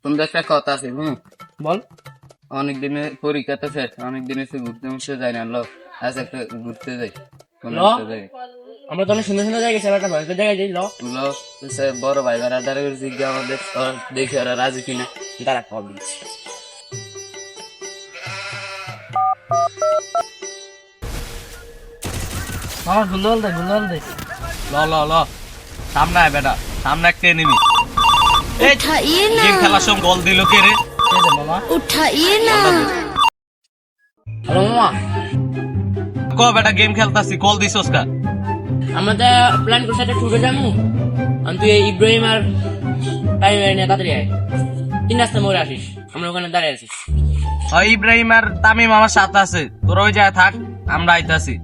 তোমাদের একটা কথা আছে বল। অনেক দিনে পরীক্ষা তো শেষ, অনেক দিনে সে ঘুরতে মুরতে যাই না। লো আজ একটা ঘুরতে যাই, কোনো একটা জায়গায়। আমরা তো অনেক সুন্দর সুন্দর জায়গায় গেছি, একটা ভয়ঙ্কর জায়গায় যাই। লো সে বড় ভাই বেড়াদারে জিজ্ঞা আমাদের দেখি ওরা রাজি কিনা। তারা কল দিচ্ছি। মামা গুলল দে ল সামনে আয় বেটা, সামনে একটা এনিমি। उठाइए ना গেম খেলার সময় গোল দিল কে রে? মামা। उठाइए ना হ্যালো মামা, ক বেটা গেম খেলতাছি, কল দিছস কা? আমরা তো প্ল্যান করছি একটা ট্যুরে যাবো। আমি তুই ইব্রাহিম আর টাইম নিয়ে তাড়াতাড়ি আয়। 3 রাস্তা মোড়ে আসিস, আমরা ওখানে দাঁড়িয়ে আছি। ইব্রাহিম আর তামিম আমার সাথে আছে, তোরা ওই জায়গায় থাক, আমরা আইতাছি।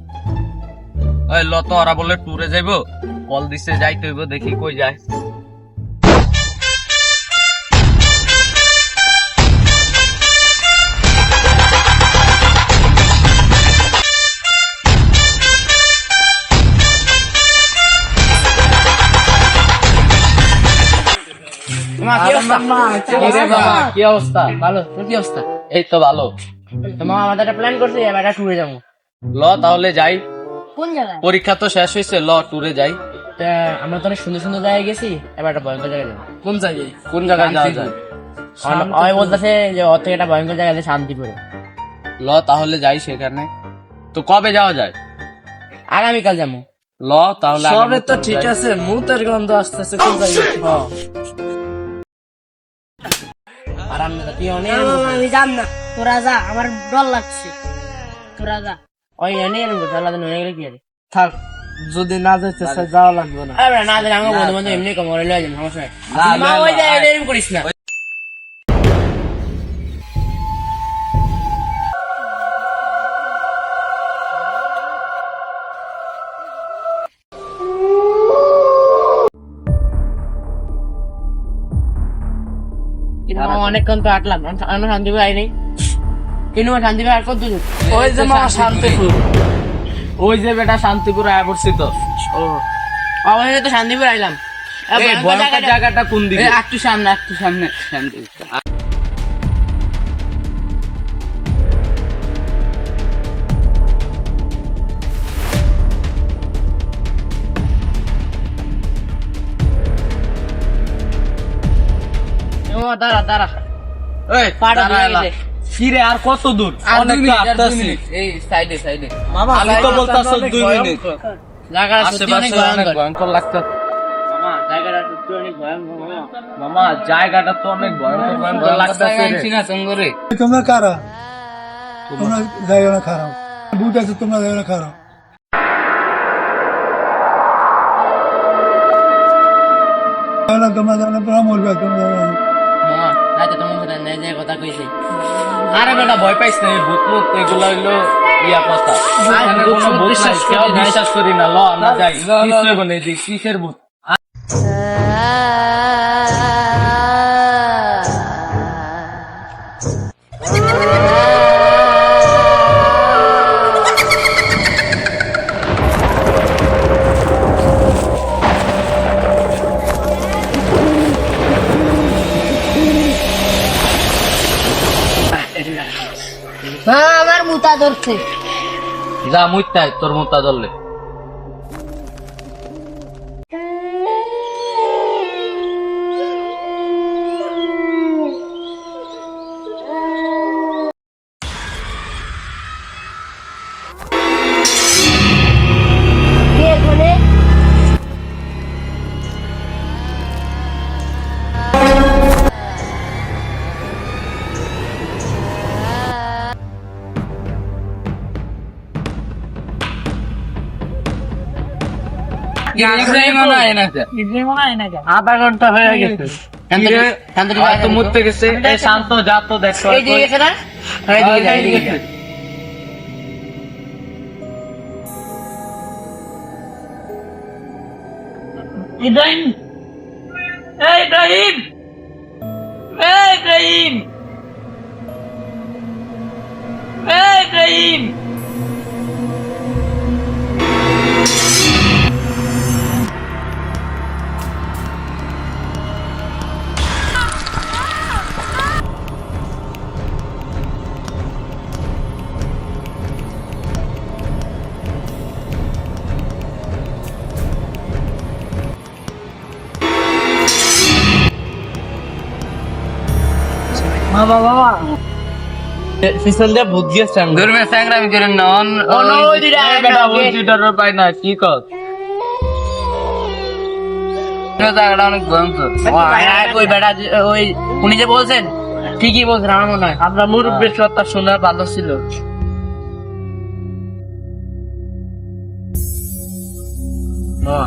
ওই ল তো, ওরা বলে ট্যুরে যাইবো, কল দিছে যাইতে হইব, দেখি কই যায়। মামা কি অবস্থা? মামা কি অবস্থা? ভালো, তোর কি অবস্থা? এই তো ভালো। তো মামা আমাদের একটা প্ল্যান করছি, এবার একটা ট্যুরে যাবো। ল তাহলে যাই, कौन जगह পরীক্ষা তো শেষ হয়েছে, ল ট্যুরে যাই। তা আমরা তো অনেক সুন্দর সুন্দর জায়গায় গেছি, এবার একটা ভয়ঙ্কর জায়গায় যাবো। কোন জায়গায়? কোন জায়গায় যাওয়া যায়? আমি বলতেছে যে ওর থেকে একটা ভয়ঙ্কর জায়গায় আছে, শান্তিপুরে। ল তাহলে যাই সেখানে। তো কবে যাওয়া যায়? আগামীকাল যাবো। ল তাহলে সবে তো আগামীকাল ঠিক যাই। আছে, মুতের গন্ধ আসতেছে কোন জায়গায়? আর আমরা তুই অনেক আমি যাম না, তোরা যা, আমার ডর লাগছে, তোরা যা। ওই অনেক আল্লাহ হয়ে গেলে কি আরে থাক, যদি না যেতে চাই যাওয়া লাগবে না। আরে না জানি আমার বন্ধু বান্ধব এমনি কম ওরে লয়ে যাবেন, সমস্যা নাই। না, মা লয়ে ওই না, জায়গায় আয়। এরকম করিস না। কিন্তু মামা অনেকক্ষণ তো হাঁটলাম, আমরা শান্তিপুর আই নাই। কিন্তু শান্তিপুর আর কত দূর? ওই যে মামা শান্তিপুর, ওই যে বেটা শান্তিপুর আয়া পড়ছি তো। ও অবশেষে তো শান্তিপুর আইলাম। এই ভয়ঙ্কর জায়গাটা কোন দিকে? একটু সামনে, একটু সামনে শান্তিপুর। মামা দাঁড়া দাঁড়া, এই পাটা দাঁড়া ধরে এলা। গেছে। কি রে, আর কত দূর? আর অনেক 2 তো মিনিট, আর 2 আসতেছি। মিনিট। এই সাইডে সাইডে মামা আমি তো বলতাছি 2 মিনিট। জায়গাটা সত্যি অনেক আশেপাশে অনেক ভয়ঙ্কর। ভয়ঙ্কর লাগছে। মামা জায়গাটা সত্যি অনেক ভয়ঙ্কর মামা। মামা জায়গাটা তো অনেক ভয়ঙ্কর ভয়ঙ্কর লাগতেছে রে। চিনা চঙ্গরে। তোমরা কারা? তোমরা যাইও না খারাপ, বুঝ আছে, তোমরা যাইও না খারাপ। তোমরা যাও না, তোমরা মরবে, তোমরা যাও না। মামা রাতে তোমার সাথে ন্যায় ন্যায় কথা কইছি। আরে বেটা ভয় পাইছ না, এই ভূত মুত এগুলো হইলো ইয়া কথা। এখানে ভূত কোনো মুত ভূত বিশ্বাস নাই, করি কেউ না। বিশ্বাস করি না। ল আমরা যাই। ল, ল, ল। কিছু হইব না, এই যে কিসের ভূত? আমার মুতা ধরছে। যা মুইতাই তোর মুতা ধরলে। কে এখানে? ইব্রাহিম মনে হয় না। আধা ঘন্টা হয়ে গেছে। কি রে, আর তো মুততে গেছে। এই শান্ত যা তো দেখ। এই দিকে গেছে না? হ্যাঁ, এই দিকে যা, এই দিকে যা। ইব্রাহিম, এই ইব্রাহিম, এই ইব্রাহিম, এই ইব্রাহিম। বাবা বাবা পিছন দিয়ে ভূত গিয়েছে ধর্মে সংগ্রামী করেন না ওই দুইটা পাই না কি কর জায়গাটা অনেক ভয়ঙ্কর। ওই বেটা ওই উনি যে বলছেন ঠিকই বলছেন আমার মনে হয়। আমরা মুরব্বীর কথা শোনা ভালো ছিল। না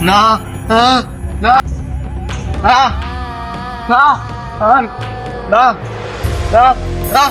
না না না না না না না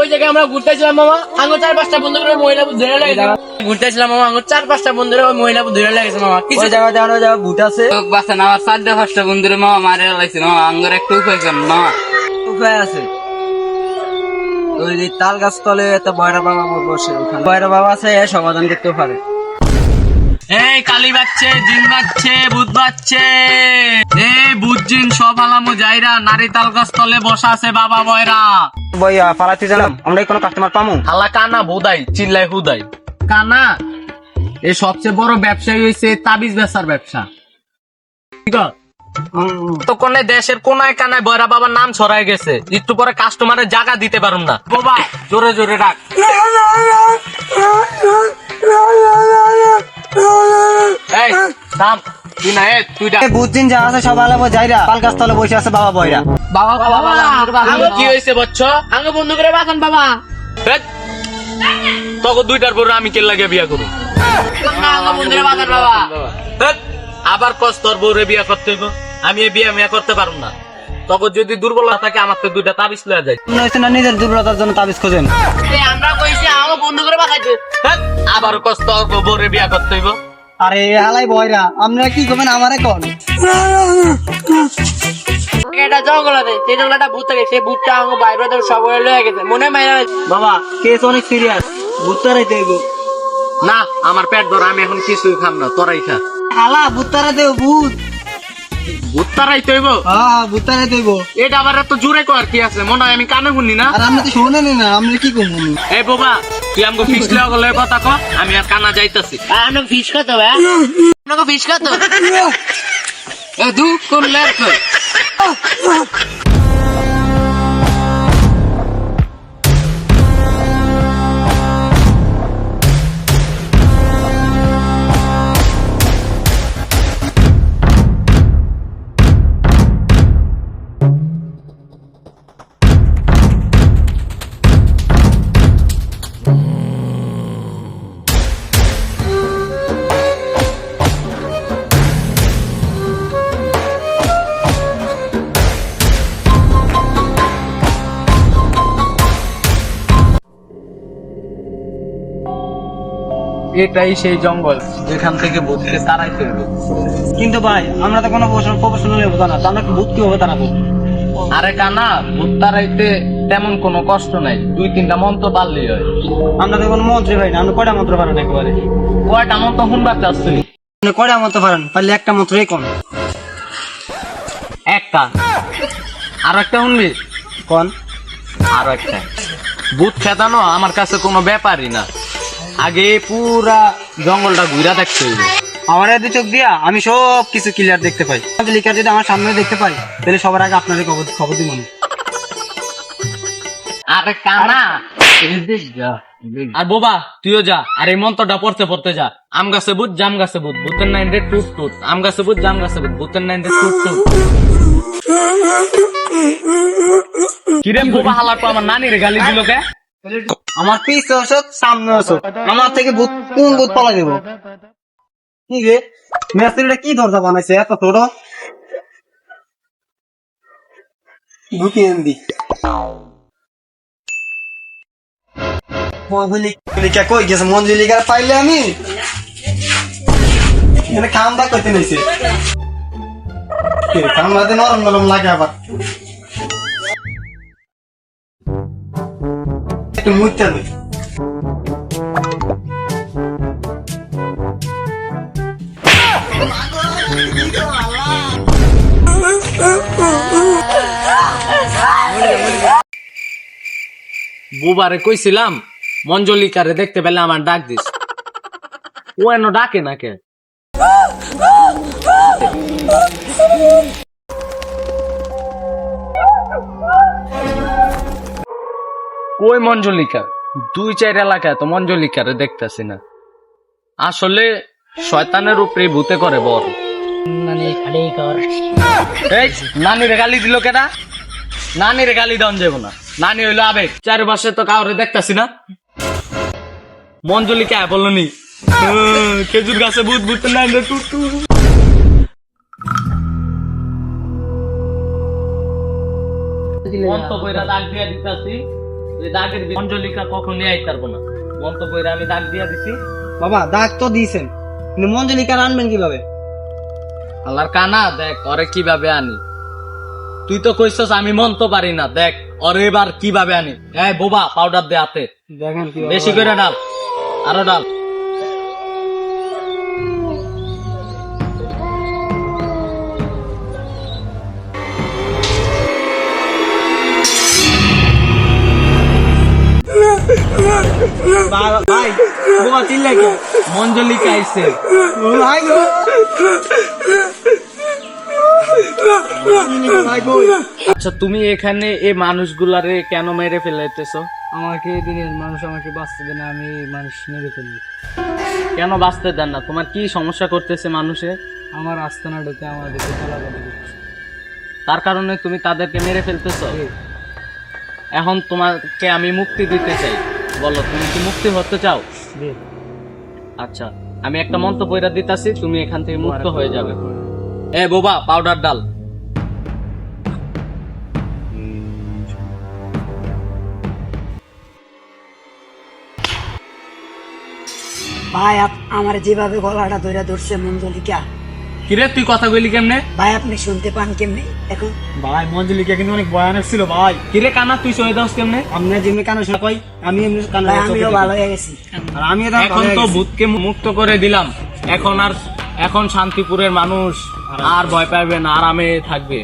ওই জায়গায় আমরা ঘুরতেছিলাম মামা আঙুর 4-5টা বন্ধু করে মহিলা ধরে লেগেছে ঘুরতেছিলাম মামা আঙুর 4-5টা বন্ধুরে ওই মহিলা ধরে লেগেছে মামা কিছু ভূত আছে বাচ্চা না আমার 4-5টা বন্ধুরে মামা মারে লাগছে মামা আঙ্গুর একটু উপায় করেন মামা উপায় আছে ওই যে তাল গাছ তলে একটা বয়রা বাবা বসে ওখানে বয়রা বাবা আছে সমাধান করতে পারে। এই কালী বাচ্চে জিন বাচ্চে ভূত বাচ্চে এই ভূত জিন সব আলামো যাইরা নারী তাল গাছ তলে বসা আছে বাবা বয়রা বইয়া পালাতে জানাম আমরা কোনো কাস্টমার পামু হালা কানা বোধাই চিল্লাই হুদাই কানা এই সবচেয়ে বড় ব্যবসায়ী হইছে তাবিজ বেচার ব্যবসা ঠিক আছে তো কোনে দেশের কোনায় কানায় বয়রা বাবার নাম ছড়াই গেছে একটু পরে কাস্টমারের জায়গা দিতে পারুম না বাবা জোরে জোরে ডাক এই থাম তুই না তুই ডাক বুঝছিন যা আছে সব আলাবো যাইরা পাল গাছ তলে বসে আছে বাবা বইরা বাবা বাবা আঙুর কি হয়েছে বচ্চ আঙুর বন্ধু করে বাঁচান বাবা তখন 2টার পরে আমি কে লাগে বিয়া করুম আঙুর বন্ধু করে বাঁচান বাবা আবার কস্তর বউরে বিয়া করতে হইব আমি এই বিয়া মিয়া করতে পারুম না তখন যদি দুর্বলতা থাকে আমার তো 2টা তাবিজ লয়ে যায় মনে হচ্ছে না নিজের দুর্বলতার জন্য তাবিজ খোঁজেন আমরা কইছি আঙুর বন্ধু করে বাঁচাইতে আবার কস্তর বউরে বিয়া করতে হইব আরে হালাই বইরা আমরা কি করবেন আমারে কোন এটা জঙ্গল আছে সেই জঙ্গলটা ভূত থাকে সেই ভূতটা আঙুর বাইরে সব লয়ে গেছে মনে মাইরা বাবা কেস অনেক সিরিয়াস ভূতটারাই দেব না আমার পেট ধর আমি এখন কিছুই খাম না তোরাই খা হালা ভূতটারা দেব ভূত ভূতটারাই তৈব হ্যাঁ ভূতটারাই দেব এটা আবার এত জোরে কর কি আছে মনে হয় আমি কানে শুনি না আর আমরা তো শুনেন না আমরা কি করব এই বাবা তুই আমাকে ফিক্স লগে কথা ক আমি আর কানা যাইতাছি আমরা ফিশ খাতো ভাই আমরা ফিশ খাতো এ দু কোন লেট কর এটাই সেই জঙ্গল যেখান থেকে ভূতকে তাড়াইতে হবে কিন্তু ভাই আমরা তো কোনো প্রফেশনাল হবো না আমরা কি ভূত কি হবে তারাবো আরে কানা ভূত তাড়াইতে তেমন কোনো কষ্ট নাই 2-3টা মন্ত্র পারলেই হয় আমরা তো কোনো মন্ত্রী ভাই না আমরা কয়টা মন্ত্র পারেন একেবারে কয়টা মন্ত্র শুনবার চাচ্ছি আপনি কয়টা মন্ত্র পারেন পারলে একটা মন্ত্রই কোন একটা আর একটা শুনবি কোন আর একটা ভূত খেদানো আমার কাছে কোনো ব্যাপারই না আগে পুরা জঙ্গলটা ঘুরা দেখতে হইবে আমার এত চোখ দিয়া আমি সব কিছু ক্লিয়ার দেখতে পাই লিখার যদি আমার সামনে দেখতে পাই তাহলে সবার আগে আপনাদের খবর দিব আরে কানা এদিক যা আর বোবা তুইও যা, আর এই মন্ত্রটা পড়তে পড়তে যা। আম গাছে ভূত, জাম গাছে ভূত, ভূতের নাইন রে টুট টুট। আম গাছে ভূত, জাম গাছে ভূত, ভূতের নাইন রে টুট টুট। কিরে বোবা হালার পর আমার নানির গালি দিল কে? আমার পিছে আসো, সামনে আসো, আমার থেকে ভূত কোন ভূত পালা দেবো? কি রে মেস্ত্রিটা কি দরজা বানাইছে এত ছোট? ঢুকিয়ে দি মঞ্জুলিকা কই গেছে? মঞ্জুলিকা পাইলে আমি এখানে খামটা করতে নিয়েছে, খামড়াতে নরম নরম লাগে আবার একটু মুখটা নেই। বুবারে কইছিলাম মঞ্জলিকারে দেখতে পেলে আমার ডাক দিস, ও এন ডাকে না কে? কই মঞ্জলিকা? 2-4 এলাকায় তো মঞ্জলিকারে দেখতেছি না। আসলে শয়তানের উপরে ভূতে করে বর। মানে খালি কর এই নানিরে গালি দিল কেডা? নানিরে গালি দেন যাব না, নানি হইলো আবেগ। চারপাশে তো কাউরে দেখতাছি না। মঞ্জলিকা বলনি খেজুর গাছে ভূত, ভূত নাই রে টুট টুট। মন্ত কইরা দাগ দিয়া দিতাছি, এই দাগের মঞ্জলিকা কখনই আইতে পারবো না। মন্ত কইরা আমি দাগ দিয়া দিছি। বাবা দাগ তো দিয়েছেন, কিন্তু মঞ্জুলিকা আনবেন কিভাবে? আল্লাহর কানা দেখ ওরে কিভাবে আনি। তুই তো কইছস আমি মন্ত পারি না, দেখ ওরে এবার কিভাবে আনি। এই বোবা পাউডার দে হাতে, দেখেন কি বেশি করে ডাল, আরো ডাল। ভাই বোমা চিল্লাই কি? মঞ্জলিকা আইছে। ভাই গো ভাই গো, আচ্ছা তুমি এখানে এই মানুষগুলারে কেন মেরে ফেলাইতেছো? আমাকে এই দিনের মানুষ আমাকে বাঁচতে দেয় না, আমি মানুষ মেরে ফেলি। কেন বাঁচতে দেন না? তোমার কি সমস্যা করতেছে মানুষে? আমার আস্তানাটাতে আমাদেরকে গালাগালি দিচ্ছে। তার কারণে তুমি তাদেরকে মেরে ফেলতেছো। এখন তোমাকে আমি মুক্তি দিতে চাই, বলো তুমি কি মুক্তি হতে চাও? আচ্ছা আমি একটা মন্ত্র বইরা দিতাছি, তুমি এখান থেকে মুক্ত হয়ে যাবে। এ বোবা পাউডার ডাল। ভাই আমার যেভাবে গলাটা ধরে ধরছে মঞ্জলিকা, কিরে তুই কথা কইলি কেমনে? ভাই আপনি শুনতে পান কেমনে এখন? ভাই মঞ্জুলিকা কিন্তু অনেক ভয়ানক ছিল ভাই। কিরে কানা তুই সয়ে দাস কেমনে? আপনি যেমনি কানে শোনা কই, আমি এমনি কানে ভাই চোখে আমিও দেখি। ভালো হয়ে গেছি। আর আমি এখন তো ভূতকে মুক্ত করে দিলাম, এখন শান্তিপুরের মানুষ আর ভয় পাবে না, আরামে থাকবে।